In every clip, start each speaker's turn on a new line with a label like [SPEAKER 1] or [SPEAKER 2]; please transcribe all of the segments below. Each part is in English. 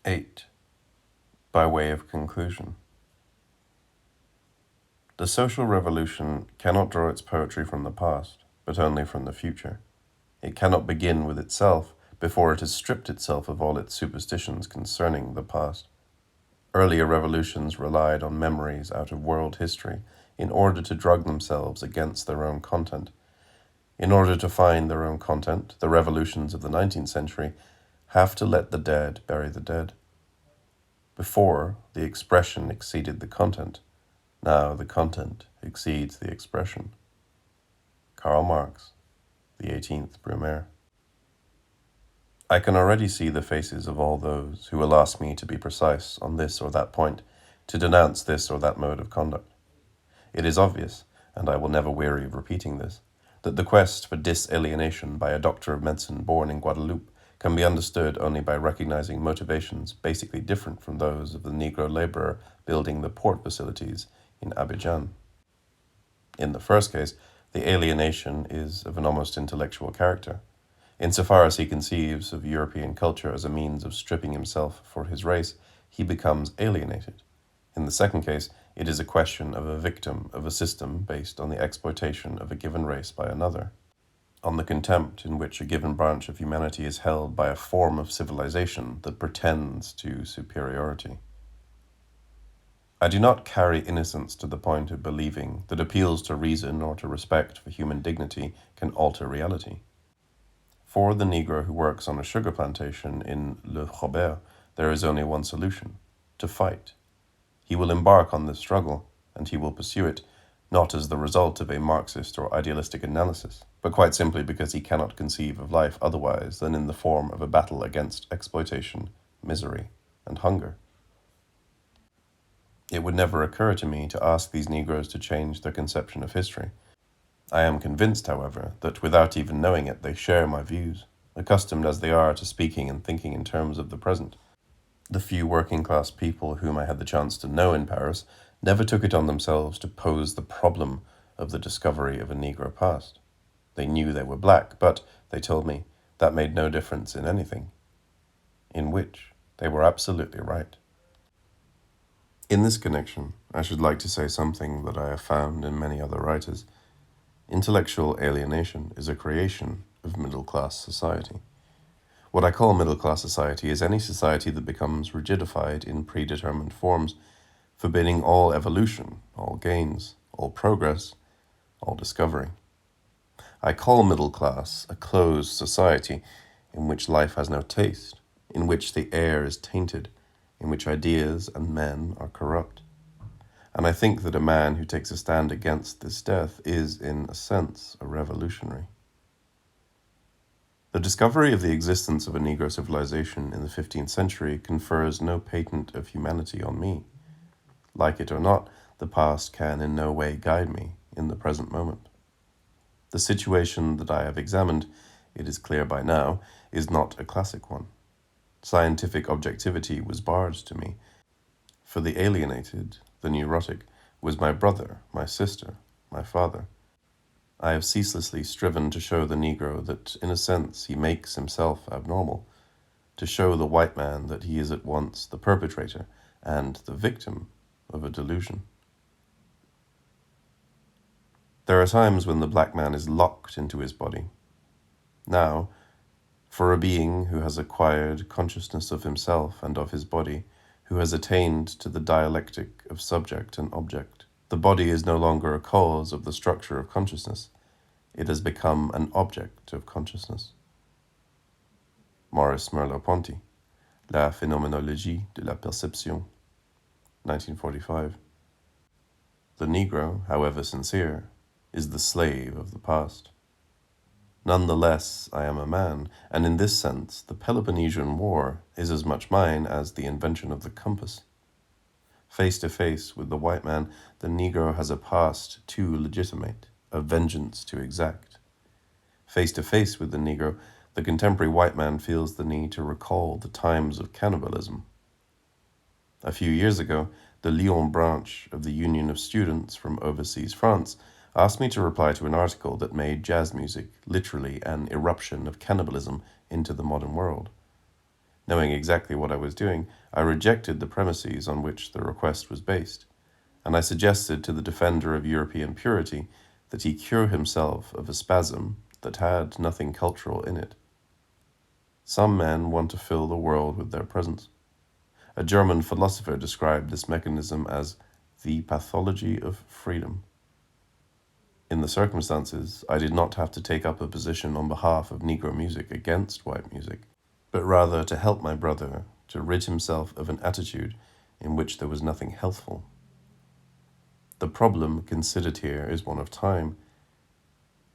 [SPEAKER 1] 8. By way of conclusion. The social revolution cannot draw its poetry from the past, but only from the future. It cannot begin with itself before it has stripped itself of all its superstitions concerning the past. Earlier revolutions relied on memories out of world history in order to drug themselves against their own content. In order to find their own content, the revolutions of the 19th century have to let the dead bury the dead. Before, the expression exceeded the content. Now the content exceeds the expression. Karl Marx, the 18th Brumaire. I can already see the faces of all those who will ask me to be precise on this or that point, to denounce this or that mode of conduct. It is obvious, and I will never weary of repeating this, that the quest for disalienation by a doctor of medicine born in Guadeloupe can be understood only by recognizing motivations basically different from those of the Negro laborer building the port facilities in Abidjan. In the first case, the alienation is of an almost intellectual character. Insofar as he conceives of European culture as a means of stripping himself for his race, he becomes alienated. In the second case, it is a question of a victim of a system based on the exploitation of a given race by another, on the contempt in which a given branch of humanity is held by a form of civilization that pretends to superiority. I do not carry innocence to the point of believing that appeals to reason or to respect for human dignity can alter reality. For the Negro who works on a sugar plantation in Le Robert, there is only one solution: to fight. He will embark on this struggle, and he will pursue it, not as the result of a Marxist or idealistic analysis, but quite simply because he cannot conceive of life otherwise than in the form of a battle against exploitation, misery, and hunger. It would never occur to me to ask these Negroes to change their conception of history. I am convinced, however, that without even knowing it, they share my views, accustomed as they are to speaking and thinking in terms of the present. The few working-class people whom I had the chance to know in Paris never took it on themselves to pose the problem of the discovery of a Negro past. They knew they were black, but, they told me, that made no difference in anything. In which they were absolutely right. In this connection, I should like to say something that I have found in many other writers. Intellectual alienation is a creation of middle-class society. What I call middle-class society is any society that becomes rigidified in predetermined forms, forbidding all evolution, all gains, all progress, all discovery. I call middle class a closed society in which life has no taste, in which the air is tainted, in which ideas and men are corrupt. And I think that a man who takes a stand against this death is, in a sense, a revolutionary. The discovery of the existence of a Negro civilization in the 15th century confers no patent of humanity on me. Like it or not, the past can in no way guide me in the present moment. The situation that I have examined, it is clear by now, is not a classic one. Scientific objectivity was barred to me. For the alienated, the neurotic, was my brother, my sister, my father. I have ceaselessly striven to show the Negro that, in a sense, he makes himself abnormal, to show the white man that he is at once the perpetrator and the victim of a delusion. There are times when the black man is locked into his body. Now, for a being who has acquired consciousness of himself and of his body, who has attained to the dialectic of subject and object, the body is no longer a cause of the structure of consciousness. It has become an object of consciousness. Maurice Merleau-Ponty, La phénoménologie de la perception, 1945. The Negro, however sincere, is the slave of the past. None the less, I am a man, and in this sense, the Peloponnesian War is as much mine as the invention of the compass. Face to face with the white man, the Negro has a past to legitimate, a vengeance to exact. Face to face with the Negro, the contemporary white man feels the need to recall the times of cannibalism. A few years ago, the Lyon branch of the Union of Students from overseas France asked me to reply to an article that made jazz music literally an eruption of cannibalism into the modern world. Knowing exactly what I was doing, I rejected the premises on which the request was based, and I suggested to the defender of European purity that he cure himself of a spasm that had nothing cultural in it. Some men want to fill the world with their presence. A German philosopher described this mechanism as the pathology of freedom. In the circumstances, I did not have to take up a position on behalf of Negro music against white music, but rather to help my brother to rid himself of an attitude in which there was nothing healthful. The problem considered here is one of time.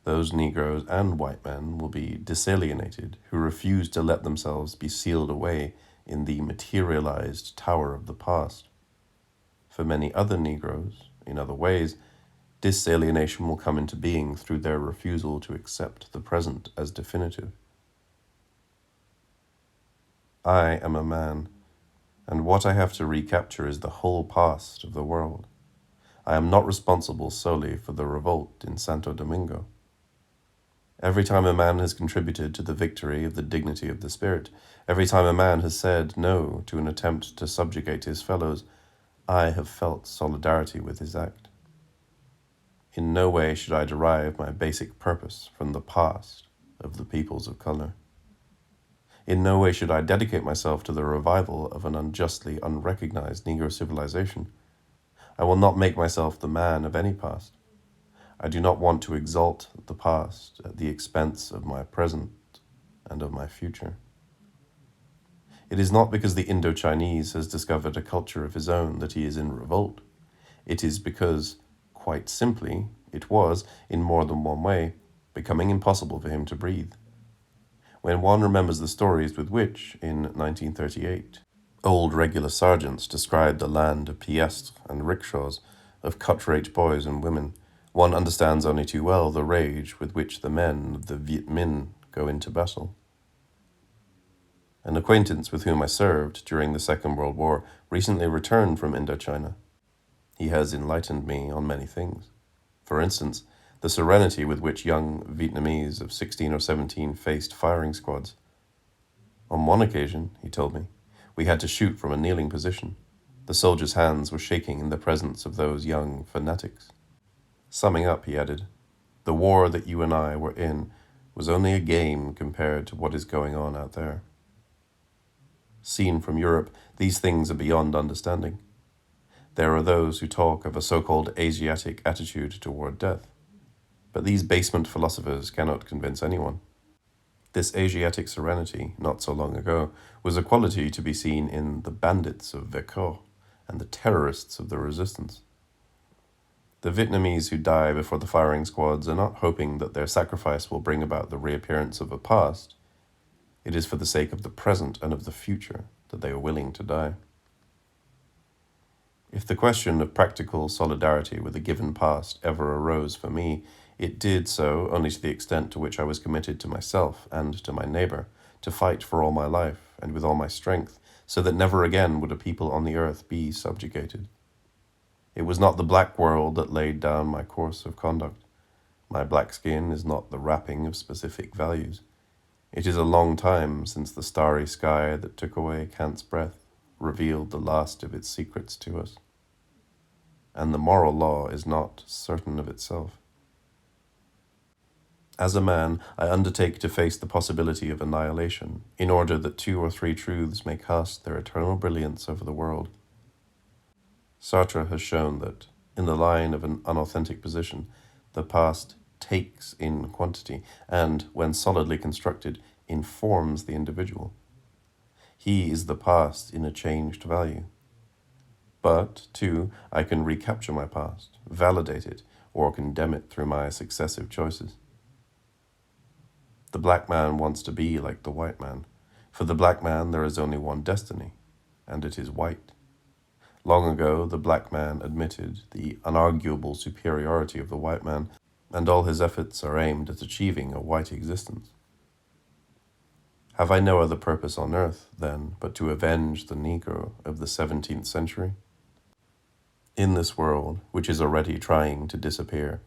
[SPEAKER 1] Those Negroes and white men will be disalienated who refuse to let themselves be sealed away in the materialized tower of the past. For many other Negroes, in other ways, disalienation will come into being through their refusal to accept the present as definitive. I am a man, and what I have to recapture is the whole past of the world. I am not responsible solely for the revolt in Santo Domingo. Every time a man has contributed to the victory of the dignity of the spirit, every time a man has said no to an attempt to subjugate his fellows, I have felt solidarity with his act. In no way should I derive my basic purpose from the past of the peoples of color. In no way should I dedicate myself to the revival of an unjustly unrecognized Negro civilization. I will not make myself the man of any past. I do not want to exalt the past at the expense of my present and of my future. It is not because the Indo-Chinese has discovered a culture of his own that he is in revolt. It is because, quite simply, it was, in more than one way, becoming impossible for him to breathe. When one remembers the stories with which, in 1938, old regular sergeants described the land of piastres and rickshaws, of cut-rate boys and women, one understands only too well the rage with which the men of the Viet Minh go into battle. An acquaintance with whom I served during the Second World War recently returned from Indochina. He has enlightened me on many things. For instance, the serenity with which young Vietnamese of 16 or 17 faced firing squads. On one occasion, he told me, we had to shoot from a kneeling position. The soldiers' hands were shaking in the presence of those young fanatics. Summing up, he added, the war that you and I were in was only a game compared to what is going on out there. Seen from Europe, these things are beyond understanding. There are those who talk of a so-called Asiatic attitude toward death, but these basement philosophers cannot convince anyone. This Asiatic serenity, not so long ago, was a quality to be seen in the bandits of Vercors and the terrorists of the resistance. The Vietnamese who die before the firing squads are not hoping that their sacrifice will bring about the reappearance of a past. It is for the sake of the present and of the future that they are willing to die. If the question of practical solidarity with a given past ever arose for me, it did so only to the extent to which I was committed to myself and to my neighbor, to fight for all my life and with all my strength, so that never again would a people on the earth be subjugated. It was not the black world that laid down my course of conduct. My black skin is not the wrapping of specific values. It is a long time since the starry sky that took away Kant's breath revealed the last of its secrets to us. And the moral law is not certain of itself. As a man, I undertake to face the possibility of annihilation, in order that 2 or 3 truths may cast their eternal brilliance over the world. Sartre has shown that, in the line of an unauthentic position, the past takes in quantity and, when solidly constructed, informs the individual. He is the past in a changed value. But, too, I can recapture my past, validate it, or condemn it through my successive choices. The black man wants to be like the white man. For the black man there is only one destiny, and it is white. Long ago, the black man admitted the unarguable superiority of the white man, and all his efforts are aimed at achieving a white existence. Have I no other purpose on earth, then, but to avenge the Negro of the 17th century? In this world, which is already trying to disappear,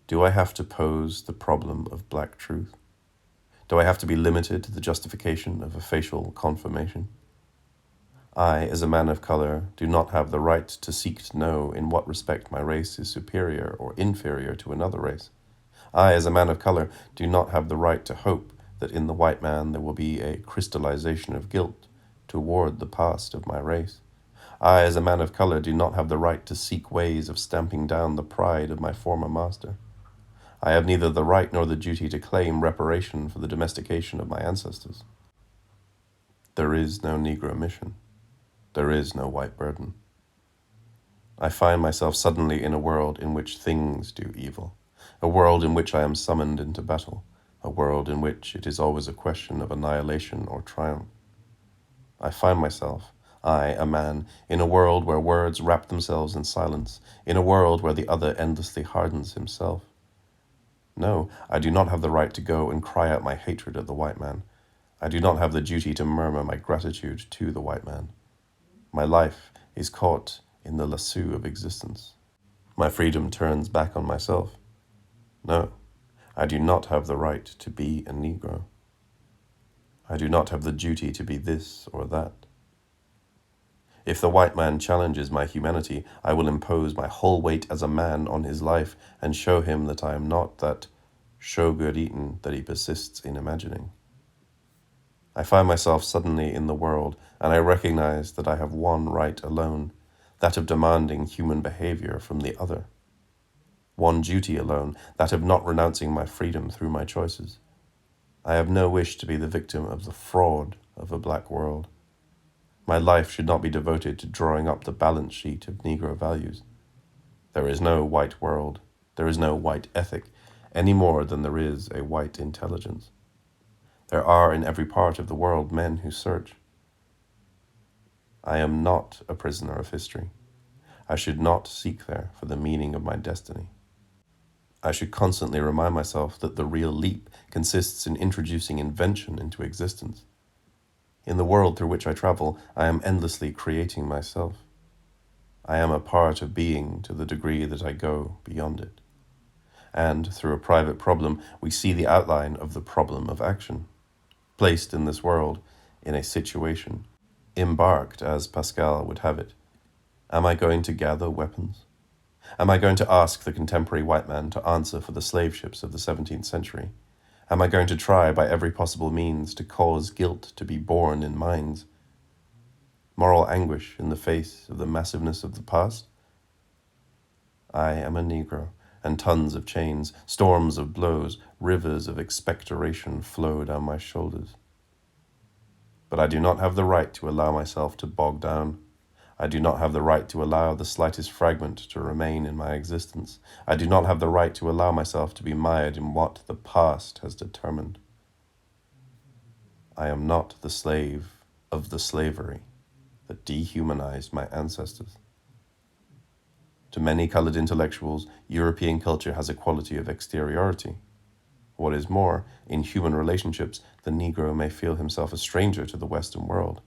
[SPEAKER 1] do I have to pose the problem of black truth? Do I have to be limited to the justification of a facial confirmation? I, as a man of color, do not have the right to seek to know in what respect my race is superior or inferior to another race. I, as a man of color, do not have the right to hope that in the white man there will be a crystallization of guilt toward the past of my race. I, as a man of color, do not have the right to seek ways of stamping down the pride of my former master. I have neither the right nor the duty to claim reparation for the domestication of my ancestors. There is no Negro mission. There is no white burden. I find myself suddenly in a world in which things do evil, a world in which I am summoned into battle, a world in which it is always a question of annihilation or triumph. I find myself, I, a man, in a world where words wrap themselves in silence, in a world where the other endlessly hardens himself. No, I do not have the right to go and cry out my hatred of the white man. I do not have the duty to murmur my gratitude to the white man. My life is caught in the lasso of existence. My freedom turns back on myself. No, I do not have the right to be a Negro. I do not have the duty to be this or that. If the white man challenges my humanity, I will impose my whole weight as a man on his life and show him that I am not that show-good-eaten that he persists in imagining. I find myself suddenly in the world, and I recognize that I have one right alone, that of demanding human behavior from the other. One duty alone, that of not renouncing my freedom through my choices. I have no wish to be the victim of the fraud of a black world. My life should not be devoted to drawing up the balance sheet of Negro values. There is no white world, there is no white ethic, any more than there is a white intelligence. There are in every part of the world men who search. I am not a prisoner of history. I should not seek there for the meaning of my destiny. I should constantly remind myself that the real leap consists in introducing invention into existence. In the world through which I travel, I am endlessly creating myself. I am a part of being to the degree that I go beyond it. And through a private problem, we see the outline of the problem of action. Placed in this world, in a situation, embarked as Pascal would have it. Am I going to gather weapons? Am I going to ask the contemporary white man to answer for the slave ships of the 17th century? Am I going to try by every possible means to cause guilt to be born in minds? Moral anguish in the face of the massiveness of the past? I am a Negro, and tons of chains, storms of blows, rivers of expectoration flow down my shoulders. But I do not have the right to allow myself to bog down. I do not have the right to allow the slightest fragment to remain in my existence. I do not have the right to allow myself to be mired in what the past has determined. I am not the slave of the slavery that dehumanized my ancestors. To many colored intellectuals, European culture has a quality of exteriority. What is more, in human relationships, the Negro may feel himself a stranger to the Western world.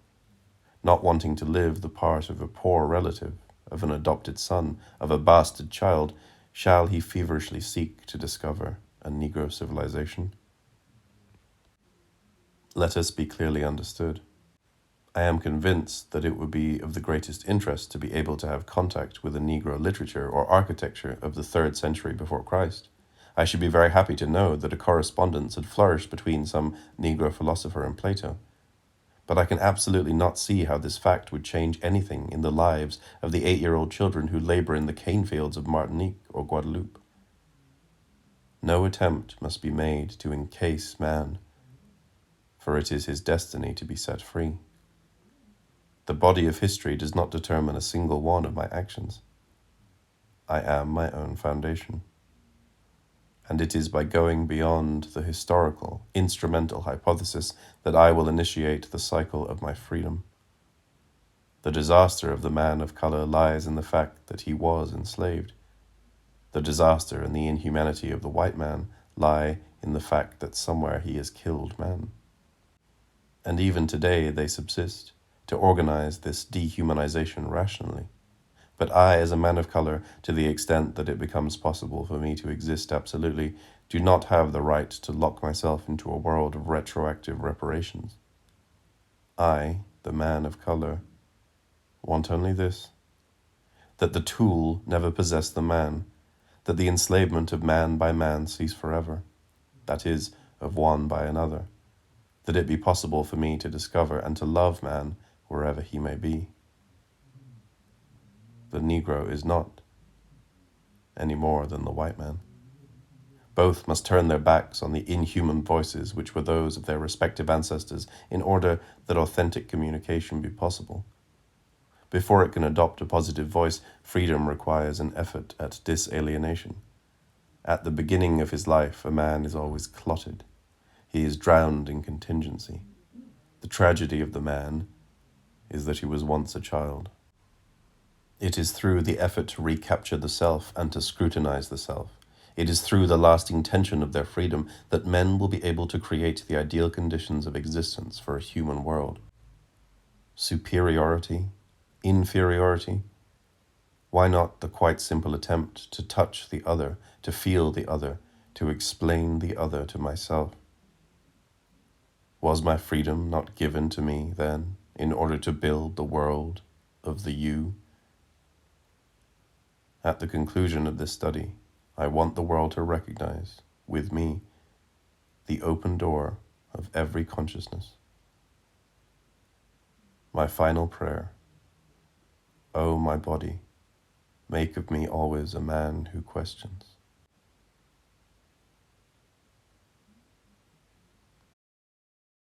[SPEAKER 1] Not wanting to live the part of a poor relative, of an adopted son, of a bastard child, shall he feverishly seek to discover a Negro civilization? Let us be clearly understood. I am convinced that it would be of the greatest interest to be able to have contact with the Negro literature or architecture of the 3rd century before Christ. I should be very happy to know that a correspondence had flourished between some Negro philosopher and Plato. But I can absolutely not see how this fact would change anything in the lives of the 8-year-old children who labor in the cane fields of Martinique or Guadeloupe. No attempt must be made to encase man, for it is his destiny to be set free. The body of history does not determine a single one of my actions. I am my own foundation. And it is by going beyond the historical, instrumental hypothesis that I will initiate the cycle of my freedom. The disaster of the man of color lies in the fact that he was enslaved. The disaster and the inhumanity of the white man lie in the fact that somewhere he has killed man. And even today they subsist to organize this dehumanization rationally. But I, as a man of color, to the extent that it becomes possible for me to exist absolutely, do not have the right to lock myself into a world of retroactive reparations. I, the man of color, want only this, that the tool never possess the man, that the enslavement of man by man cease forever, that is, of one by another, that it be possible for me to discover and to love man wherever he may be. The Negro is not, any more than the white man. Both must turn their backs on the inhuman voices which were those of their respective ancestors in order that authentic communication be possible. Before it can adopt a positive voice, freedom requires an effort at disalienation. At the beginning of his life, a man is always clotted. He is drowned in contingency. The tragedy of the man is that he was once a child. It is through the effort to recapture the self and to scrutinize the self. It is through the lasting tension of their freedom that men will be able to create the ideal conditions of existence for a human world. Superiority, inferiority, why not the quite simple attempt to touch the other, to feel the other, to explain the other to myself? Was my freedom not given to me, then, in order to build the world of the you? At the conclusion of this study, I want the world to recognize, with me, the open door of every consciousness. My final prayer, O my body, make of me always a man who questions.